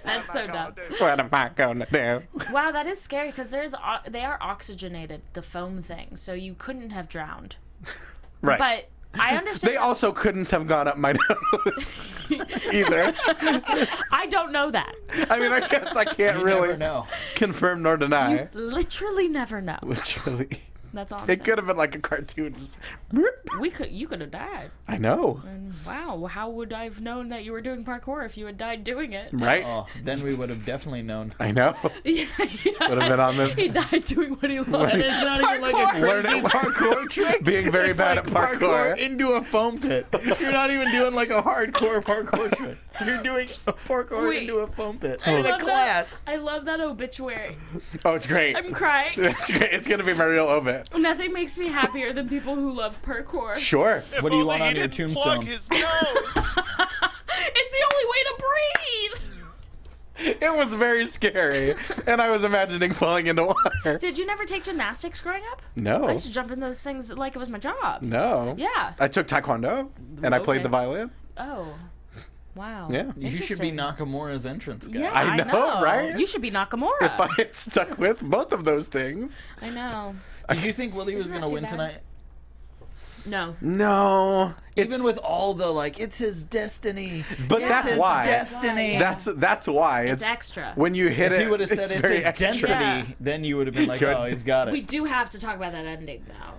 That's so dumb. What am I gonna do?" Wow, that is scary because they are oxygenated, the foam thing, so you couldn't have drowned. Right. But I understand. They also couldn't have gone up my nose either. I don't know that. I mean, I guess I can't You really never know. confirm nor deny. Literally never know. Literally, That's all I'm it saying. could have been like a cartoon. Just, You could have died. I know, And wow, how would I have known that you were doing parkour if you had died doing it? right? Oh, then we would have definitely known. I know. Yeah, Would have been on the- He died doing what he loved. And it's not even like a Parkour. crazy Learning- parkour trick. Being very It's bad like at parkour. into a foam pit. You're not even doing like a hardcore parkour trick. You're doing a parkour Wait. into a foam pit I in a love class. That. I love that obituary. Oh, it's great. I'm crying. It's great. It's gonna be my real obit. Nothing makes me happier than people who love parkour. Sure. If What do you only want he on your didn't plug tombstone? his nose. It's the only way to breathe. It was very scary, and I was imagining falling into water. Did you never take gymnastics growing up? I No. used to jump in those things like it was my job. No. Yeah. I took Taekwondo, and I played Okay. the violin. Oh. Wow. Yeah. You should be Interesting. Nakamura's entrance guy. Yeah, I know, right? You should be Nakamura. If I had stuck with both of those things. I know. Did you think Willie was Isn't that gonna too win bad? tonight? No. No. Even with all the like, it's his destiny. But It's that's his why. Destiny. Yeah. That's why It's extra. When you hit If it, he would have said it's it's very his extra. density, Yeah. then you would have been like, Good. oh, he's got it. We do have to talk about that ending now.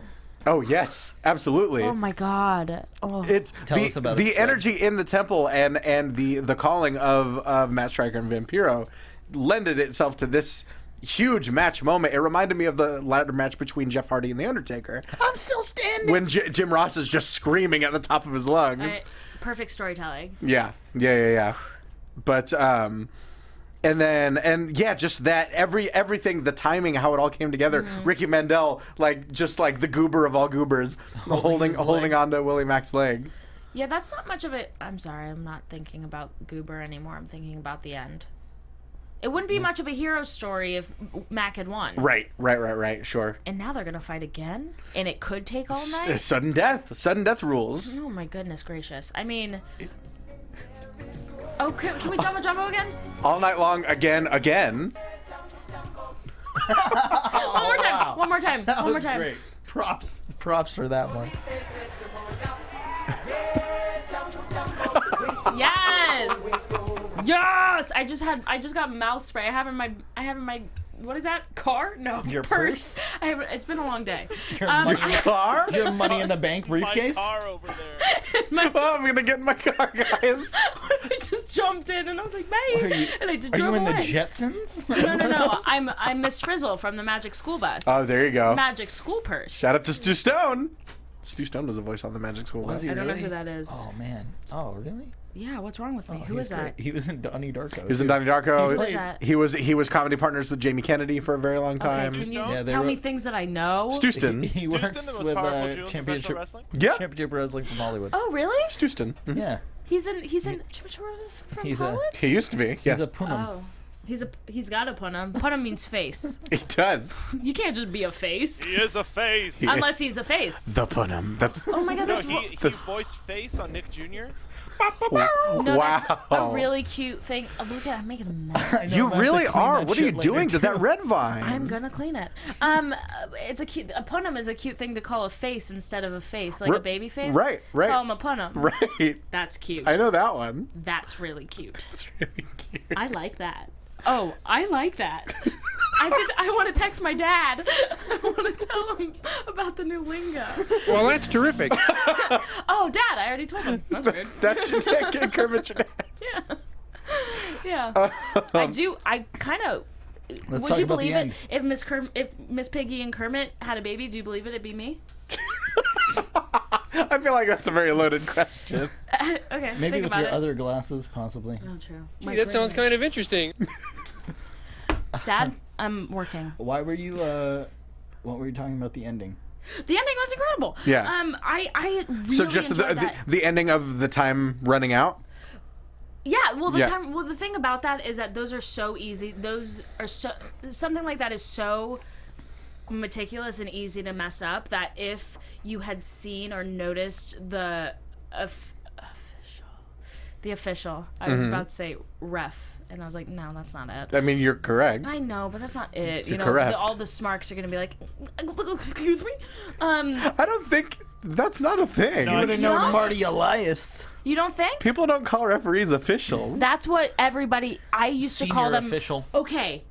Oh yes, absolutely. Oh my god. Oh. It's Tell the, us about the it, Fred. energy in the temple and the calling of Matt Striker and Vampiro lended itself to this huge match moment. It reminded me of the ladder match between Jeff Hardy and The Undertaker I'm still standing. when Jim Ross is just screaming at the top of his lungs. Perfect storytelling. Yeah. But and just that everything, the timing, how it all came together. Ricky Mandel, just like the goober of all goobers, holding on to Willie Mack's leg. Yeah, that's not much of it. I'm sorry, I'm not thinking about Goober anymore. I'm thinking about the end. It wouldn't be much of a hero story if Mack had won. Right. Sure. And now they're gonna fight again, and it could take all night. Sudden death rules. Oh my goodness gracious! I mean, oh, can we jumbo again? All night long, again. One more time. That One more was time. great. Props for that one. Yes. I just got mouth spray. I have in my what is that? Car? No. Your purse. I have. It's been a long day. Your Car? Your money in the bank My briefcase. car over there. Oh, I'm gonna get in my car, guys. I just jumped in and I was like, Are "Bye," you, and I just are drove you in away. the Jetsons? No. I'm Miss Frizzle from the Magic School Bus. Oh, there you go. Magic School Purse. Shout out to Stu Stone. Stu Stone was a voice on the Magic School Bus. Was he I don't know really? who that is. Oh man. Oh really? Yeah, what's wrong with me? Oh, Who he's is that? great. He was in Donnie Darko. He was in Donnie Darko. Who is that? He was comedy partners with Jamie Kennedy for a very long Okay, time. can you Yeah, they tell me wrote- things that I know? Stuston. He Houston, works the most with powerful Jew in professional championship wrestling. Yeah. championship wrestling from Hollywood. Oh, really? Stuston. Mhm. Yeah. He's in from He's a- Hollywood? He used to be. Yeah. He's a punum. Oh. He's got a punum. Punum means face. He does. You can't just be a face He is a face. unless he's a face. The punum. That's Oh my god, No, that's he voiced face on Nick Jr. no, that's a wow. really cute thing. Oh, look at I'm making a mess. You I'm gonna have really to clean are. that What are you shit later, doing to too. that red vine? I'm gonna clean it. It's a punum is a cute thing to call a face instead of a face, like a baby face. right. Call him a punum. Right. That's cute. I know that one. That's really cute. It's really cute. I like that. Oh, I like that. I want to text my dad. I want to tell him about the new lingo. Well, that's terrific. Oh, Dad, I already told him. That's weird. That's your dad. Kermit's your dad. Yeah. Yeah. I do. I kind of. Let's Would talk you about the believe it end. if Miss Piggy and Kermit had a baby? Do you believe it'd be me? I feel like that's a very loaded question. Okay. Maybe think with about your it. other glasses, possibly. Oh, true. Gee, that sounds kind of interesting. Dad, I'm working. Why were you? What were you talking about the ending? The ending was incredible. Yeah. I really So just enjoyed that. the ending of the time running out. Yeah, well, Yeah. the thing about that is that those are so easy. Those are something like that is so meticulous and easy to mess up that if you had seen or noticed the official, I was about to say ref, and I was like, no, that's not it. I mean, you're correct. I know, but that's not it. You You're know, correct. all the smarks are gonna be like, excuse me. I don't think that's not a thing. No, Would have You known know? Marty Elias. You don't think? People don't call referees officials. That's what everybody. I used to call Senior them. official. Okay.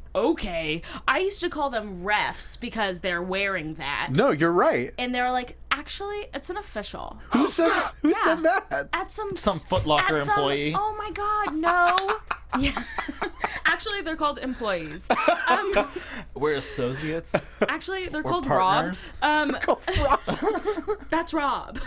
I used to call them refs because they're wearing that. No, you're right. And they were like, actually, it's an official. Who said that? At some Foot Locker at some- employee. Oh my God, no. Yeah. Actually, they're called employees. We're associates. Actually, they're Or called partners. Rob. That's Rob.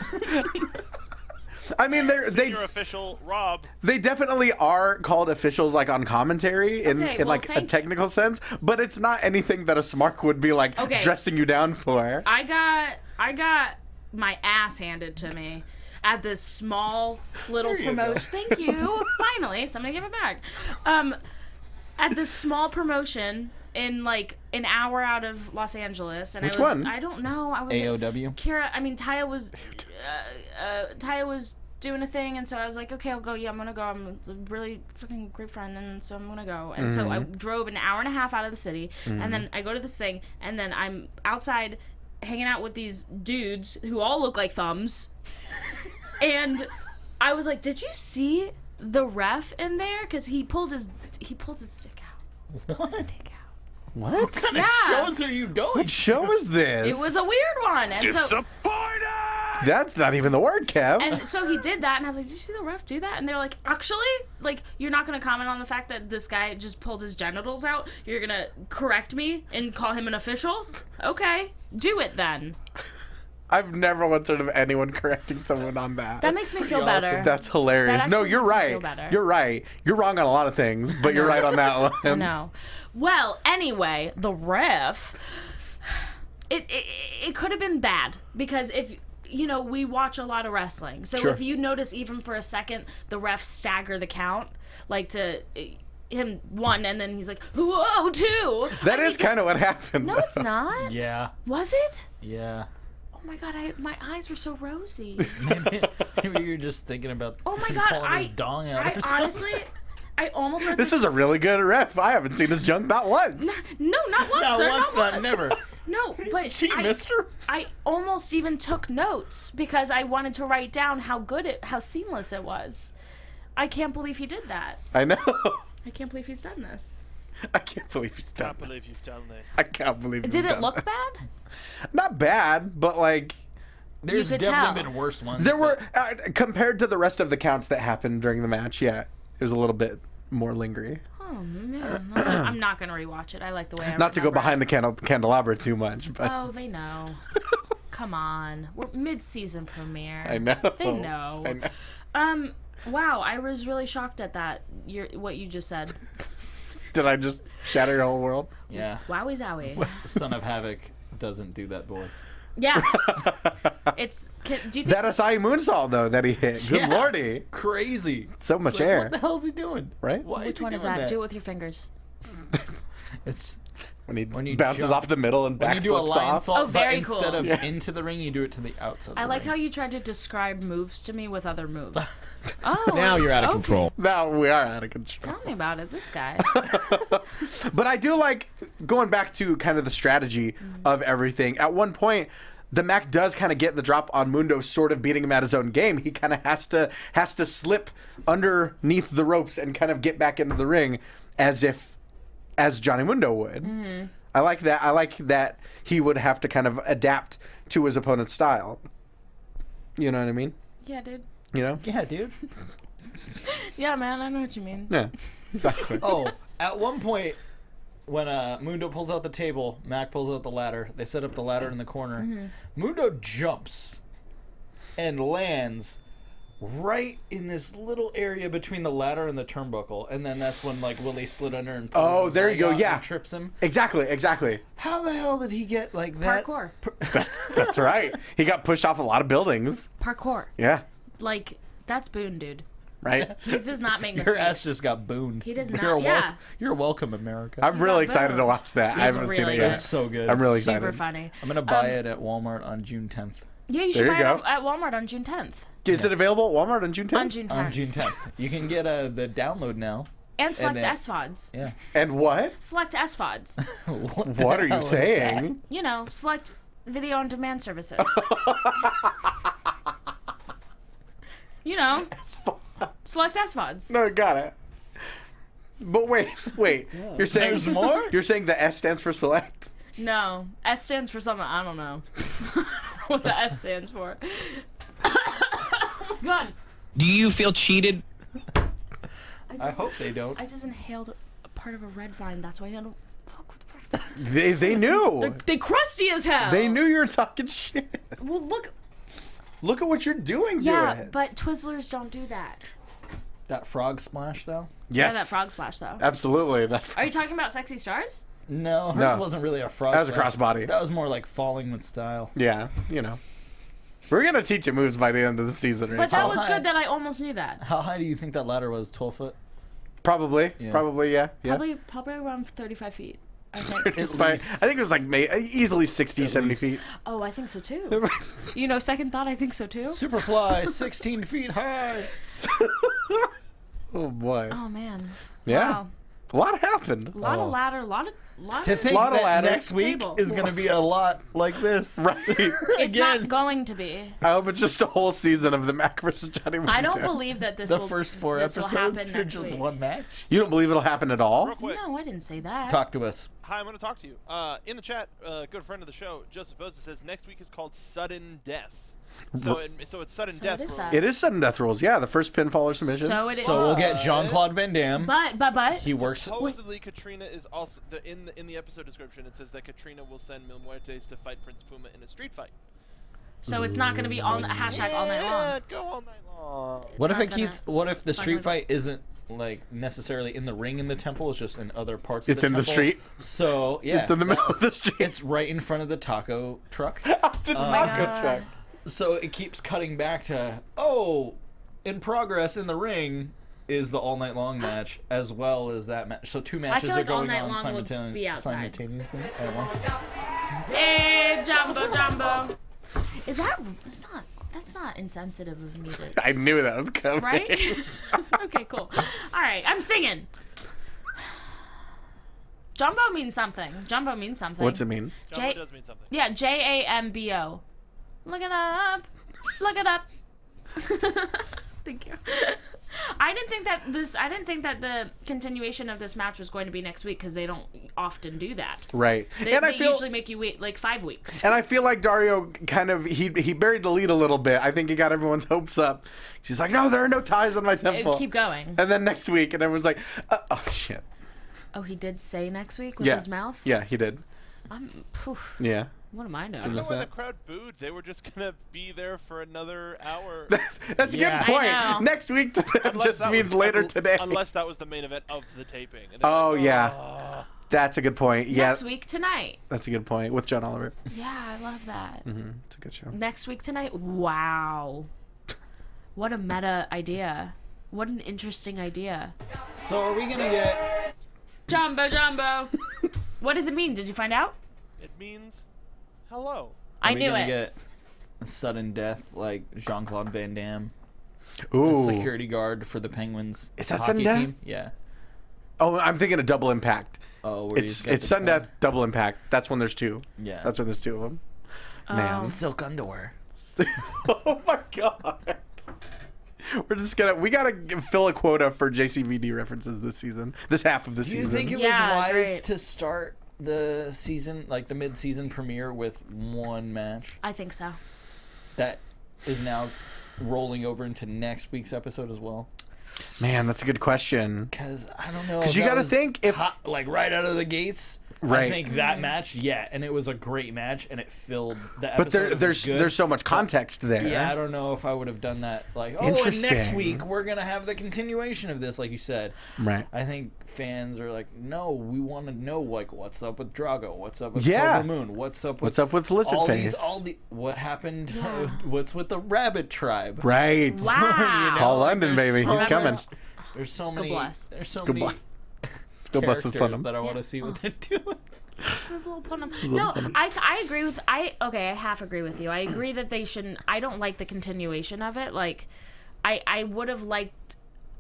I mean, they Senior official Rob. they definitely are called officials, like on commentary in Okay, well, like a thank- technical sense, but it's not anything that a smark would be like Okay. dressing you down for. I got my ass handed to me at this small little There you go. promotion. Thank you. Finally, somebody give it back. At this small promotion in like an hour out of Los Angeles, and Which I was, one? I don't know. I was AOW. Kira. I mean, Taya was doing a thing, and so I was like, okay, I'll go. Yeah, I'm gonna go. I'm a really freaking great friend, and so I'm gonna go. And so I drove an hour and a half out of the city, and then I go to this thing, and then I'm outside hanging out with these dudes who all look like thumbs, and I was like, did you see the ref in there? Because he pulled his dick out. Pulled his dick out. What? Yeah. Shows are you going? What show is this? It was a weird one, and so. That's not even the word, Kev. And so he did that, and I was like, did you see the ref do that? And they're like, actually, like, you're not going to comment on the fact that this guy just pulled his genitals out? You're going to correct me and call him an official? Okay, do it then. I've never once heard of anyone correcting someone on that. That makes me feel pretty better. awesome. That's hilarious. That No, actually you're makes me right. feel better. You're right. You're wrong on a lot of things, but you're right on that one. I know. Well, anyway, the ref, it could have been bad, because if, you know, we watch a lot of wrestling. So Sure. if you notice even for a second, the ref stagger the count, like to him one, and then he's like, whoa, two. That is kind of what happened. No, it's not. Yeah. Was it? Yeah. Oh my God, my eyes were so rosy. Maybe you're just thinking about. Oh my him God, pulling his dong out I or something. honestly, I almost read This is a really good ref. I haven't seen his junk not once. no, not once, Not sir, once, not not once. never. No, but Gee, mister. I almost even took notes because I wanted to write down how seamless it was. I can't believe he did that. I know. I can't believe he's done this. I can't believe he's done Can't that. believe you've done this. I can't believe he's Did it done look that. bad? Not bad, but like There's could definitely tell. been worse ones. there were but compared to the rest of the counts that happened during the match. Yeah, it was a little bit more lingery. Oh man, I'm not gonna rewatch it. I like the way I Not to go remember behind it. the candelabra too much, but Oh, they know. Come on, we're mid-season premiere. I know. They know. I know. Wow, I was really shocked at that. What you just said. Did I just shatter your whole world? yeah. Wowie zowie. Son of Havoc doesn't do that voice. Yeah. Do you think That Acai moonsault though that he hit. Good Yeah. lordy, Crazy. so much Like, air, what the hell is he doing? right? Why which is he one is doing that? Do it with your fingers. It's When he When you bounces jump. off the middle and when you do a backflips lion off. salt, Oh, very but cool. instead of Yeah. into the ring, you do it to the outside. I the like ring. how you tried to describe moves to me with other moves. Oh, Now you're out of okay. control. Now we are out of control. Tell me about it, this guy. But I do like going back to kind of the strategy of everything. At one point, the Mack does kind of get the drop on Mundo, sort of beating him at his own game. He kind of has to slip underneath the ropes and kind of get back into the ring as Johnny Mundo would. I like that. I like that he would have to kind of adapt to his opponent's style. You know what I mean? Yeah, dude. You know? Yeah, dude. Yeah, man, I know what you mean. Yeah. Exactly. Oh, at one point, when Mundo pulls out the table, Mack pulls out the ladder. They set up the ladder in the corner. Mundo jumps and lands right in this little area between the ladder and the turnbuckle, and then that's when like Willie slid under and pulls Oh, his there leg you go, out yeah. and trips him. Exactly. How the hell did he get like that? Parkour. That's right. He got pushed off a lot of buildings. Parkour. Yeah. Like, that's Boone, dude. Right? He does not make Your mistakes. ass just got booned. He does You're not- yeah. You're welcome, America. I'm really got excited to both. watch that. I It's haven't seen really it good. yet. It's so good. I'm really Super excited. funny. I'm gonna buy it at Walmart on June 10th. Yeah, you There should you buy go. it at Walmart on June 10th. Is it available at Walmart on June 10th? On June 10th. On June 10th. You can get the download now. And select then- SVODs. Yeah. And what? Select SVODs. What are you saying? You know, select video on demand services. You know, select SVODs. No, got it. But wait. You're saying There's more? You're saying the S stands for select? No, S stands for something I don't know. I don't know what the S stands for. Oh my God. Do you feel cheated? I hope they don't. I just inhaled a part of a red vine. That's why I don't fuck with red vines. They knew. They crusty as hell. They knew you were talking shit. Well, look. Look at what you're doing to Yeah, it. but Twizzlers don't do that. That frog splash though? Yes. Yeah, that frog splash though. Absolutely. That Are you talking about Sexy Stars? No, hers No. wasn't really a frog That was a splash. crossbody. That was more like falling with style. Yeah, you know. We're going to teach you moves by the end of the season. Right? But that How was high? good that I almost knew that. How high do you think that ladder was? 12 foot? Probably, yeah. Probably around 35 feet. I think. I think it was like easily 60, 70 least. feet. Oh, I think so too. You know, second thought, I think so too. Superfly, 16 feet high. Oh boy. Oh man. Yeah. Wow. A lot happened. A lot Oh. of ladder, a lot To of. think Lot of that ladder. next week Table. is going to be a lot like this. Right. It's again. not going to be. I hope it's just a whole season of the Mack versus Johnny Mundo. I don't believe that this The will. first 4 this will episodes happen are next just week. one match. You don't believe it'll happen at all? Real quick. No, I didn't say that. Talk to us. Hi, I'm going to talk to you. In the chat, good friend of the show, Joseph Bosa says next week is called Sudden Death. So it's Sudden So Death. what is for- that? It is sudden death rules, yeah. The first pinfall or submission. So it is. So we'll get Jean-Claude Van Damme. But He works. Supposedly, Katrina is also in the episode description. It says that Katrina will send Mil Muertes to fight Prince Puma in a street fight. so it's not going to be all hashtag all night long. Go all night long. What if not it gonna- keeps? What if the it's not street gonna- fight isn't like necessarily in the ring in the temple? It's just in other parts. It's of in the the temple? street. So yeah, It's in the middle of the street. It's right in front of the taco truck. the Oh my taco God. truck. So it keeps cutting back to in progress in the ring is the all night long match as well as that match. So 2 matches feel are like All going Night on Long would be outside. simultaneously at once. Hey, Jumbo. Is that? That's not insensitive of me to. I knew that was coming. Right? Okay, cool. All right, I'm singing. Jumbo means something. What's it mean? Jumbo J- does mean something. Yeah, Jambo. Look it up. Look it up. Thank you. I didn't think that the continuation of this match was going to be next week because they don't often do that. Right. They I feel usually make you wait like 5 weeks. And I feel like Dario kind of he buried the lead a little bit. I think he got everyone's hopes up. She's like, no, there are no ties on my temple. Keep going. And then next week, and everyone's like, oh shit. Oh, he did say next week with Yeah. his mouth? Yeah, he did. Poof, Yeah. what am I I don't doing? know Missed why the that. crowd booed. They were just gonna be there for another hour. That's a Yeah. good point. I know. Next week to them Unless just that means was- later today. Unless that was the main event of the taping. And they're Oh like, yeah, that's a good point. Yeah, Next week tonight. that's a good point with John Oliver. Yeah, I love that. It's a good show. Next week tonight. Wow. What a meta idea. What an interesting idea. So are we gonna get Jumbo. What does it mean? Did you find out? It means hello. I knew it. Get a sudden death like Jean-Claude Van Damme, Ooh. a security guard for the Penguins. Is that hockey sudden death? team. Yeah. Oh, I'm thinking of Double Impact. Oh, where he's got It's the sudden pen. death, Double Impact. That's when there's two. Yeah. That's when there's two of them. Man. Silk underwear. Oh my god. We gotta fill a quota for JCVD references this season. This half of the Do season. you think it was Yeah, wise great. to start the season, like the mid-season premiere, with one match I think so. that is now rolling over into next week's episode as well? Man, that's a good question. Because I don't know. 'Cause if you that gotta was think if- hot, like right out of the gates. I Right. think that match, yeah, and it was a great match, and it filled the episode. But there's good. so much context there. Yeah, I don't know if I would have done that. Like, oh, and Interesting. next week we're gonna have the continuation of this, like you said. Right. I think fans are like, no, we want to know like what's up with Drago, what's up with Yeah. Cobra Moon, what's up What's up with Lizard all Face? what happened? Yeah. What's with the Rabbit Tribe? Right. Wow. Paul London, there's baby. so He's coming. much- There's so many. bless. There's so Good many bless. Good bless his characters punum. that I want Yeah. to see what they're doing. It was a little pun. No, I agree with I half agree with you. I agree that they shouldn't. I don't like the continuation of it. Like, I would have liked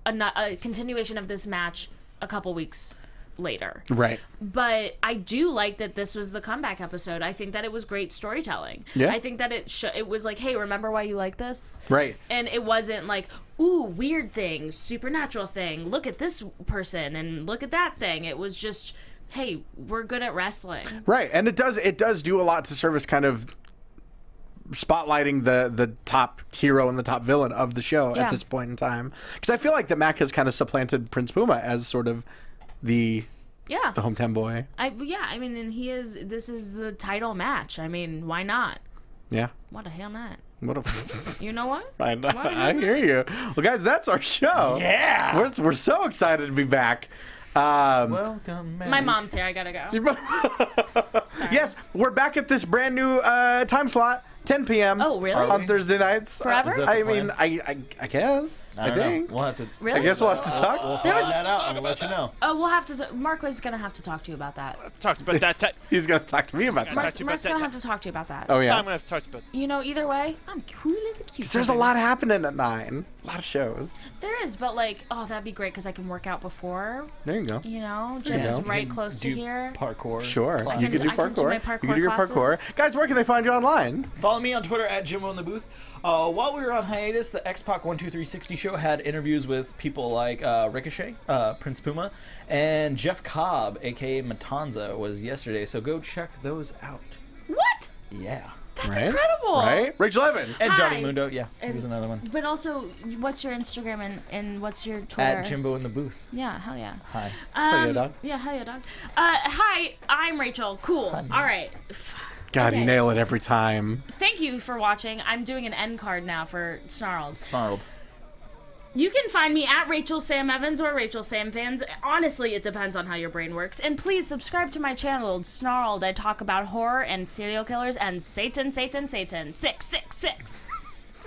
a continuation of this match a couple weeks later. Right. But I do like that this was the comeback episode. I think that it was great storytelling. Yeah. I think that it was like, hey, remember why you like this? Right. And it wasn't like, ooh, weird thing, supernatural thing. Look at this person and look at that thing. It was just, hey, we're good at wrestling. Right. And it does do a lot to service kind of spotlighting the top hero and the top villain of the show Yeah. at this point in time. Because I feel like the Mack has kind of supplanted Prince Puma as sort of the Yeah. hometown boy. I mean, and this is the title match. I mean, why not? Yeah. What the hell not? What a You know what? I hear you. Well, guys, that's our show. Yeah. We're so excited to be back. Welcome, My mom's here. I gotta go. Yes, we're back at this brand new time slot, 10 p.m. Oh, really? On Thursday nights. Forever? Is that the I plan? mean, I guess. I don't know. think. We'll have to. Really? I guess we'll have to talk. We'll There find was- that out and we'll let you know. Oh, we'll have to. Mark is gonna have to talk to you about that. Let's talk about that. He's gonna talk to me about Mark- that. talk to you about Mark's that gonna time. have to talk to you about that. Oh Time I'm yeah. gonna have to talk to you about. You know, either way, I'm cool as a cucumber. There's a lot happening at 9. A lot of shows. There is, but like, oh, that'd be great because I can work out before. There you go. You know, you gym's go. right close to Do here. Parkour. Sure. class. You can do I can do parkour. my You parkour can do your parkour. classes. Guys, where can they find you online? Follow me on Twitter at Jimbo in the Booth. While we were on hiatus, the X-Pac 12360 show had interviews with people like Ricochet, Prince Puma, and Jeff Cobb, aka Matanza, was yesterday. So go check those out. What? Yeah. That's Right? incredible. Right? Rachel Evans. And Johnny Hi. Mundo, yeah, he And- was another one. But also, what's your Instagram and what's your Twitter? At Jimbo in the Booth. Yeah, hell yeah. Hi. Hell yeah, dog. Yeah, hell yeah, dog. Hi, I'm Rachel. Cool. All right. God, Okay. you nail it every time. Thank you for watching. I'm doing an end card now for Snarls. Snarled. You can find me at Rachel Sam Evans or Rachel Sam Fans. Honestly, it depends on how your brain works. And please subscribe to my channel, Snarled. I talk about horror and serial killers and Satan. 666.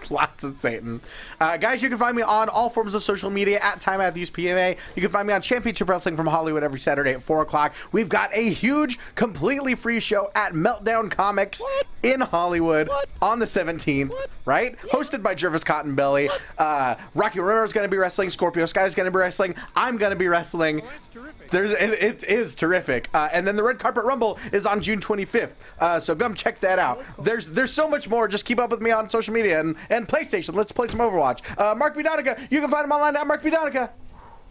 Lots of Satan. Guys, you can find me on all forms of social media at Time Matthews PMA. You can find me on Championship Wrestling from Hollywood every Saturday at 4 o'clock. We've got a huge, completely free show at Meltdown Comics in Hollywood on the 17th, right? Hosted by Jervis Cottonbelly. Rocky Romero's going to be wrestling. Scorpio Sky's going to be wrestling. I'm going to be wrestling. It is terrific. And then the Red Carpet Rumble is on June 25th. So come check that out. There's so much more. Just keep up with me on social media and PlayStation. Let's play some Overwatch. Mark B. Donica, you can find him online at Mark B. Donica.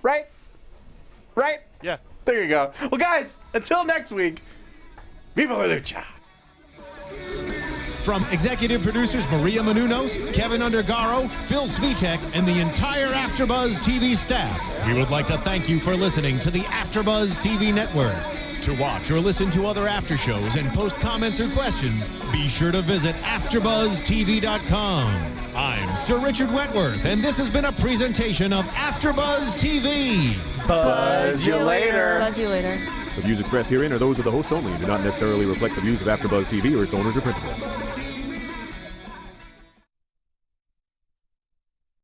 Right? Right? Yeah. There you go. Well, guys, until next week, Viva la Lucha. From executive producers Maria Menounos, Kevin Undergaro, Phil Svitek, and the entire AfterBuzz TV staff, we would like to thank you for listening to the AfterBuzz TV network. To watch or listen to other after shows and post comments or questions, be sure to visit AfterBuzzTV.com. I'm Sir Richard Wentworth, and this has been a presentation of AfterBuzz TV. Buzz you later. Buzz you later. The views expressed herein are those of the hosts only and do not necessarily reflect the views of AfterBuzz TV or its owners or principals.